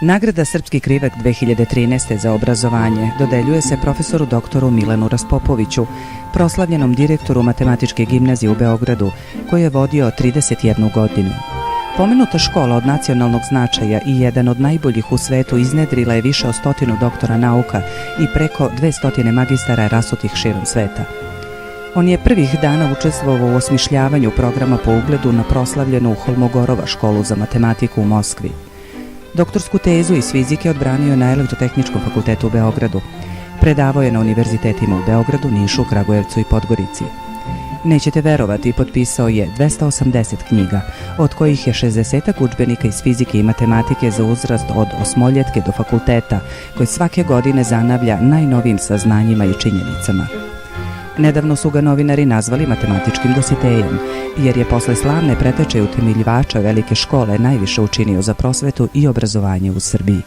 Nagrada Srpski krivak 2013. za obrazovanje dodeljuje se profesoru doktoru Milanu Raspopoviću, proslavljenom direktoru Matematičke gimnazije u Beogradu, koji je vodio 31 godinu. Pomenuta škola od nacionalnog značaja i jedan od najboljih u svetu iznedrila je više od 100 doktora nauka i preko 200 magistara rasutih širom sveta. On je prvih dana učestvovao u osmišljavanju programa po ugledu na proslavljenu Holmogorova školu za matematiku u Moskvi. Doktorsku tezu iz fizike odbranio je na Elektrotehničkom fakultetu u Beogradu. Predavao je na univerzitetima u Beogradu, Nišu, Kragujevcu i Podgorici. Nećete verovati, potpisao je 280 knjiga, od kojih je 60 udžbenika iz fizike i matematike za uzrast od osmoljetke do fakulteta, koji svake godine zanavlja najnovijim saznanjima i činjenicama. Nedavno su ga novinari nazvali matematičkim Dositejem, jer je posle slavne preteče utemeljivača velike škole najviše učinio za prosvetu i obrazovanje u Srbiji.